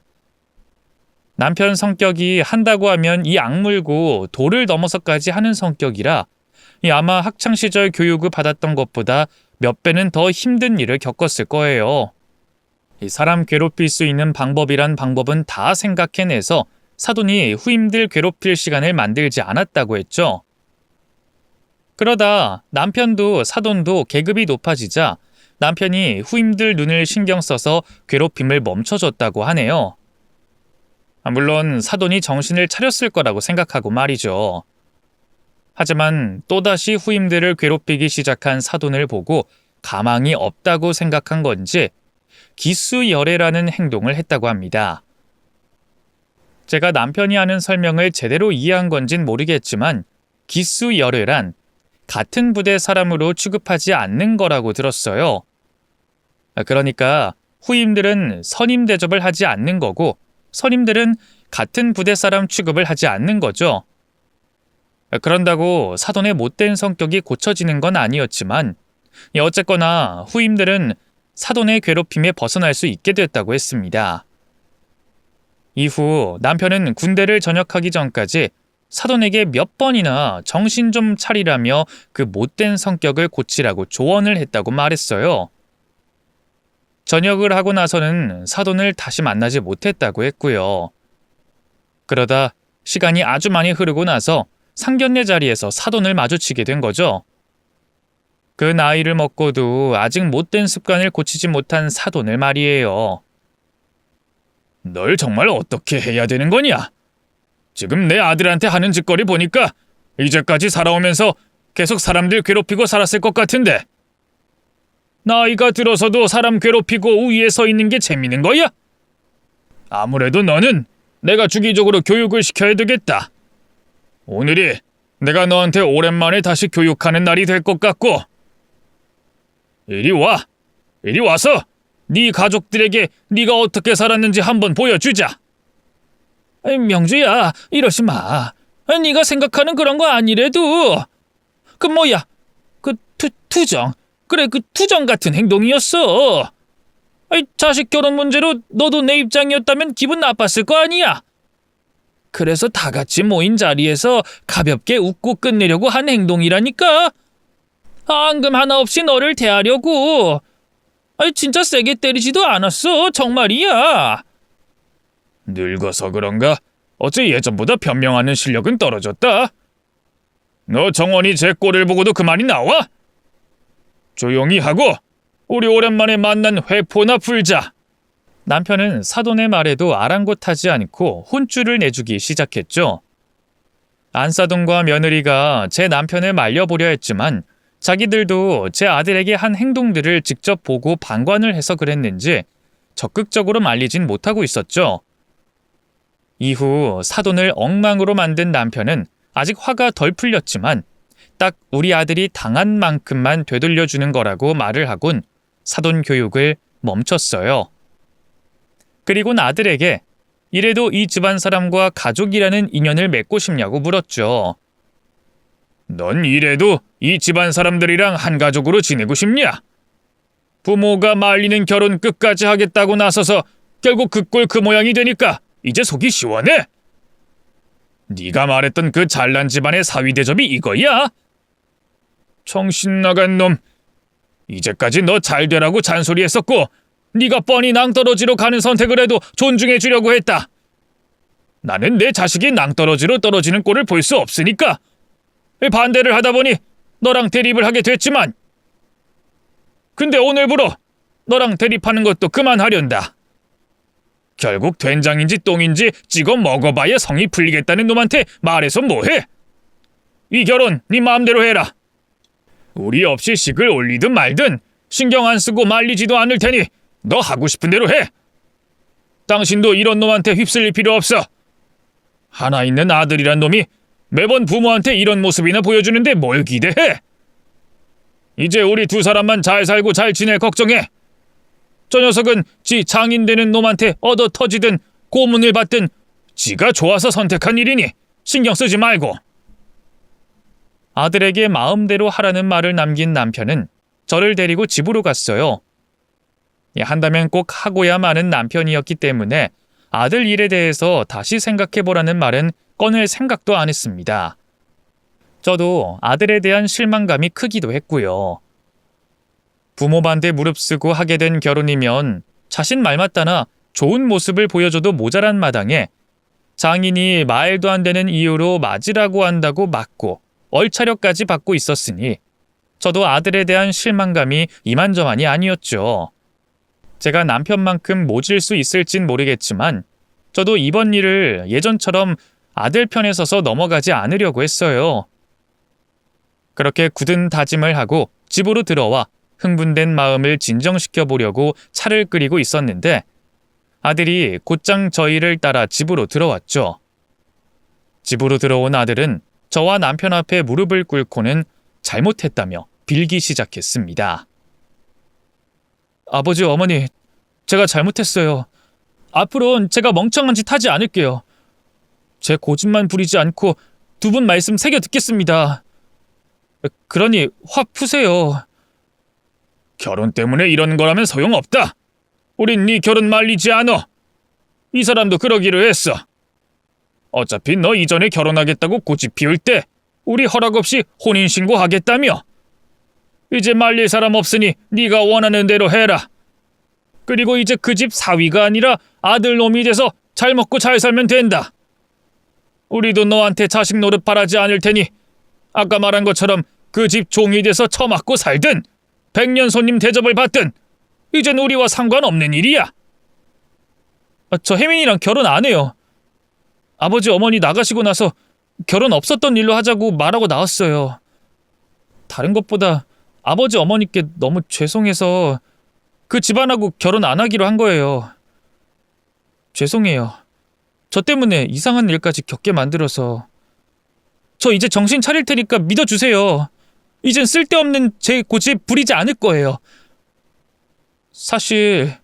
Speaker 1: 남편 성격이 한다고 하면 이 악물고 도를 넘어서까지 하는 성격이라 아마 학창시절 교육을 받았던 것보다 몇 배는 더 힘든 일을 겪었을 거예요. 사람 괴롭힐 수 있는 방법이란 방법은 다 생각해내서 사돈이 후임들 괴롭힐 시간을 만들지 않았다고 했죠. 그러다 남편도 사돈도 계급이 높아지자 남편이 후임들 눈을 신경 써서 괴롭힘을 멈춰줬다고 하네요. 물론 사돈이 정신을 차렸을 거라고 생각하고 말이죠. 하지만 또다시 후임들을 괴롭히기 시작한 사돈을 보고 가망이 없다고 생각한 건지 기수열애라는 행동을 했다고 합니다. 제가 남편이 하는 설명을 제대로 이해한 건진 모르겠지만 기수열애란 같은 부대 사람으로 취급하지 않는 거라고 들었어요. 그러니까 후임들은 선임 대접을 하지 않는 거고 선임들은 같은 부대 사람 취급을 하지 않는 거죠. 그런다고 사돈의 못된 성격이 고쳐지는 건 아니었지만 어쨌거나 후임들은 사돈의 괴롭힘에 벗어날 수 있게 됐다고 했습니다. 이후 남편은 군대를 전역하기 전까지 사돈에게 몇 번이나 정신 좀 차리라며 그 못된 성격을 고치라고 조언을 했다고 말했어요. 전역을 하고 나서는 사돈을 다시 만나지 못했다고 했고요. 그러다 시간이 아주 많이 흐르고 나서 상견례 자리에서 사돈을 마주치게 된 거죠. 그 나이를 먹고도 아직 못된 습관을 고치지 못한 사돈을 말이에요. 널 정말 어떻게 해야 되는 거냐? 지금 내 아들한테 하는 짓거리 보니까 이제까지 살아오면서 계속 사람들 괴롭히고 살았을 것 같은데 나이가 들어서도 사람 괴롭히고 우위에 서 있는 게 재밌는 거야? 아무래도 너는 내가 주기적으로 교육을 시켜야 되겠다. 오늘이 내가 너한테 오랜만에 다시 교육하는 날이 될 것 같고 이리 와. 이리 와서 네 가족들에게 네가 어떻게 살았는지 한번 보여주자. 명주야, 이러지 마. 네가 생각하는 그런 거 아니래도. 그 뭐야, 그 투정. 그래, 그 투정 같은 행동이었어. 자식 결혼 문제로 너도 내 입장이었다면 기분 나빴을 거 아니야. 그래서 다 같이 모인 자리에서 가볍게 웃고 끝내려고 한 행동이라니까. 앙금 하나 없이 너를 대하려고. 진짜 세게 때리지도 않았어, 정말이야. 늙어서 그런가? 어째 예전보다 변명하는 실력은 떨어졌다. 너 정원이 제 꼴을 보고도 그 말이 나와? 조용히 하고 우리 오랜만에 만난 회포나 풀자. 남편은 사돈의 말에도 아랑곳하지 않고 혼쭐을 내주기 시작했죠. 안사돈과 며느리가 제 남편을 말려보려 했지만 자기들도 제 아들에게 한 행동들을 직접 보고 방관을 해서 그랬는지 적극적으로 말리진 못하고 있었죠. 이후 사돈을 엉망으로 만든 남편은 아직 화가 덜 풀렸지만 딱 우리 아들이 당한 만큼만 되돌려주는 거라고 말을 하곤 사돈 교육을 멈췄어요. 그리곤 아들에게 이래도 이 집안 사람과 가족이라는 인연을 맺고 싶냐고 물었죠. 넌 이래도 이 집안 사람들이랑 한 가족으로 지내고 싶냐? 부모가 말리는 결혼 끝까지 하겠다고 나서서 결국 그 꼴 그 모양이 되니까 이제 속이 시원해? 네가 말했던 그 잘난 집안의 사위 대접이 이거야? 정신 나간 놈. 이제까지 너 잘 되라고 잔소리했었고 네가 뻔히 낭떠러지로 가는 선택을 해도 존중해 주려고 했다. 나는 내 자식이 낭떠러지로 떨어지는 꼴을 볼 수 없으니까 반대를 하다 보니 너랑 대립을 하게 됐지만, 근데 오늘부로 너랑 대립하는 것도 그만하련다. 결국 된장인지 똥인지 찍어 먹어봐야 성이 풀리겠다는 놈한테 말해서 뭐해? 이 결혼 네 마음대로 해라. 우리 없이 식을 올리든 말든 신경 안 쓰고 말리지도 않을 테니 너 하고 싶은 대로 해. 당신도 이런 놈한테 휩쓸릴 필요 없어. 하나 있는 아들이란 놈이 매번 부모한테 이런 모습이나 보여주는데 뭘 기대해? 이제 우리 두 사람만 잘 살고 잘 지낼 걱정해. 저 녀석은 지 장인 되는 놈한테 얻어 터지든 고문을 받든 지가 좋아서 선택한 일이니 신경 쓰지 말고. 아들에게 마음대로 하라는 말을 남긴 남편은 저를 데리고 집으로 갔어요. 한다면 꼭 하고야 마는 남편이었기 때문에 아들 일에 대해서 다시 생각해보라는 말은 꺼낼 생각도 안 했습니다. 저도 아들에 대한 실망감이 크기도 했고요. 부모 반대 무릅쓰고 하게 된 결혼이면 자신 말 맞다나 좋은 모습을 보여줘도 모자란 마당에 장인이 말도 안 되는 이유로 맞으라고 한다고 맞고 얼차려까지 받고 있었으니 저도 아들에 대한 실망감이 이만저만이 아니었죠. 제가 남편만큼 모질 수 있을진 모르겠지만 저도 이번 일을 예전처럼 아들 편에 서서 넘어가지 않으려고 했어요. 그렇게 굳은 다짐을 하고 집으로 들어와 흥분된 마음을 진정시켜 보려고 차를 끓이고 있었는데 아들이 곧장 저희를 따라 집으로 들어왔죠. 집으로 들어온 아들은 저와 남편 앞에 무릎을 꿇고는 잘못했다며 빌기 시작했습니다. 아버지, 어머니, 제가 잘못했어요. 앞으로는 제가 멍청한 짓 하지 않을게요. 제 고집만 부리지 않고 두 분 말씀 새겨 듣겠습니다. 그러니 화 푸세요. 결혼 때문에 이런 거라면 소용없다. 우린 네 결혼 말리지 않아. 이 사람도 그러기로 했어. 어차피 너 이전에 결혼하겠다고 고집 피울 때 우리 허락 없이 혼인신고하겠다며. 이제 말릴 사람 없으니 네가 원하는 대로 해라. 그리고 이제 그 집 사위가 아니라 아들 놈이 돼서 잘 먹고 잘 살면 된다. 우리도 너한테 자식 노릇 바라지 않을 테니 아까 말한 것처럼 그 집 종이 돼서 처맞고 살든 백년 손님 대접을 받든 이젠 우리와 상관없는 일이야. 저 혜민이랑 결혼 안 해요. 아버지 어머니 나가시고 나서 결혼 없었던 일로 하자고 말하고 나왔어요. 다른 것보다 아버지 어머니께 너무 죄송해서 그 집안하고 결혼 안 하기로 한 거예요. 죄송해요. 저 때문에 이상한 일까지 겪게 만들어서. 저 이제 정신 차릴 테니까 믿어주세요. 이젠 쓸데없는 제 고집 부리지 않을 거예요. 사실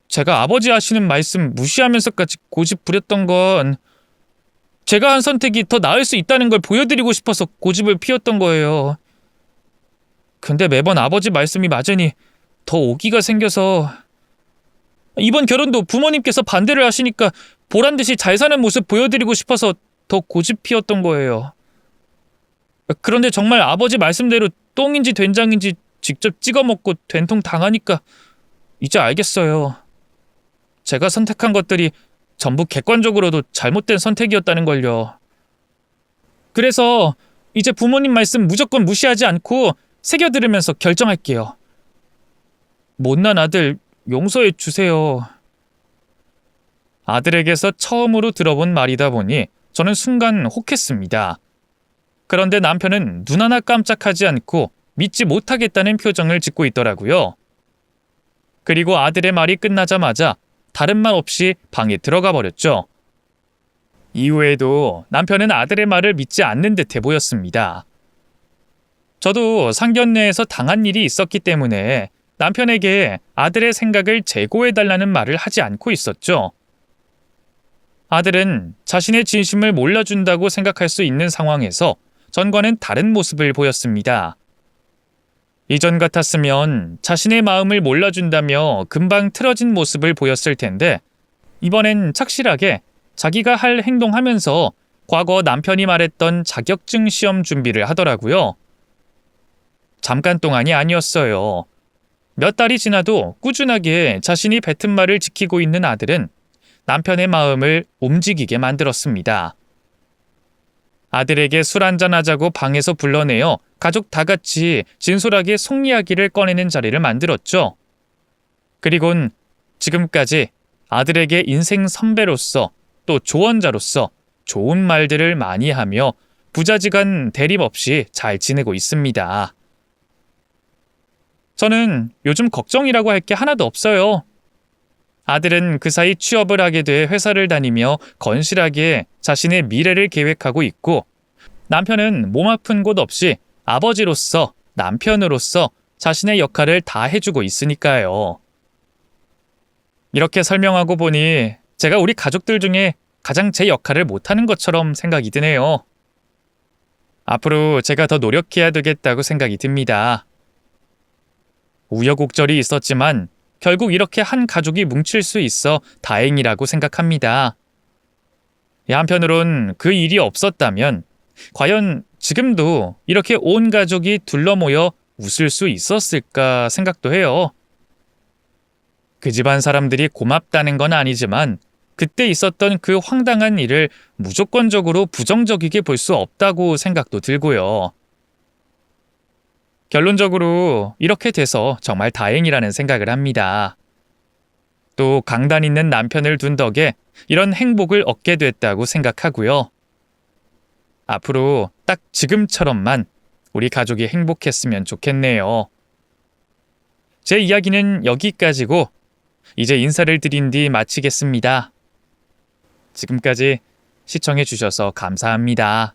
Speaker 1: 제가 아버지 하시는 말씀 무시하면서까지 고집 부렸던 건 제가 한 선택이 더 나을 수 있다는 걸 보여드리고 싶어서 고집을 피웠던 거예요. 근데 매번 아버지 말씀이 맞으니 더 오기가 생겨서 이번 결혼도 부모님께서 반대를 하시니까 보란듯이 잘 사는 모습 보여드리고 싶어서 더 고집 피웠던 거예요. 그런데 정말 아버지 말씀대로 똥인지 된장인지 직접 찍어 먹고 된통 당하니까 이제 알겠어요. 제가 선택한 것들이 전부 객관적으로도 잘못된 선택이었다는 걸요. 그래서 이제 부모님 말씀 무조건 무시하지 않고 새겨 들으면서 결정할게요. 못난 아들 용서해 주세요. 아들에게서 처음으로 들어본 말이다 보니 저는 순간 혹했습니다. 그런데 남편은 눈 하나 깜짝하지 않고 믿지 못하겠다는 표정을 짓고 있더라고요. 그리고 아들의 말이 끝나자마자 다른 말 없이 방에 들어가 버렸죠. 이후에도 남편은 아들의 말을 믿지 않는 듯해 보였습니다. 저도 상견례에서 당한 일이 있었기 때문에 남편에게 아들의 생각을 재고해달라는 말을 하지 않고 있었죠. 아들은 자신의 진심을 몰라준다고 생각할 수 있는 상황에서 전과는 다른 모습을 보였습니다. 이전 같았으면 자신의 마음을 몰라준다며 금방 틀어진 모습을 보였을 텐데 이번엔 착실하게 자기가 할 행동하면서 과거 남편이 말했던 자격증 시험 준비를 하더라고요. 잠깐 동안이 아니었어요. 몇 달이 지나도 꾸준하게 자신이 뱉은 말을 지키고 있는 아들은 남편의 마음을 움직이게 만들었습니다. 아들에게 술 한잔하자고 방에서 불러내어 가족 다 같이 진솔하게 속 이야기를 꺼내는 자리를 만들었죠. 그리곤 지금까지 아들에게 인생 선배로서 또 조언자로서 좋은 말들을 많이 하며 부자지간 대립 없이 잘 지내고 있습니다. 저는 요즘 걱정이라고 할 게 하나도 없어요. 아들은 그 사이 취업을 하게 돼 회사를 다니며 건실하게 자신의 미래를 계획하고 있고, 남편은 몸 아픈 곳 없이 아버지로서, 남편으로서 자신의 역할을 다 해주고 있으니까요. 이렇게 설명하고 보니 제가 우리 가족들 중에 가장 제 역할을 못하는 것처럼 생각이 드네요. 앞으로 제가 더 노력해야 되겠다고 생각이 듭니다. 우여곡절이 있었지만 결국 이렇게 한 가족이 뭉칠 수 있어 다행이라고 생각합니다. 한편으론 그 일이 없었다면 과연 지금도 이렇게 온 가족이 둘러모여 웃을 수 있었을까 생각도 해요. 그 집안 사람들이 고맙다는 건 아니지만 그때 있었던 그 황당한 일을 무조건적으로 부정적이게 볼 수 없다고 생각도 들고요. 결론적으로 이렇게 돼서 정말 다행이라는 생각을 합니다. 또 강단 있는 남편을 둔 덕에 이런 행복을 얻게 됐다고 생각하고요. 앞으로 딱 지금처럼만 우리 가족이 행복했으면 좋겠네요. 제 이야기는 여기까지고 이제 인사를 드린 뒤 마치겠습니다. 지금까지 시청해 주셔서 감사합니다.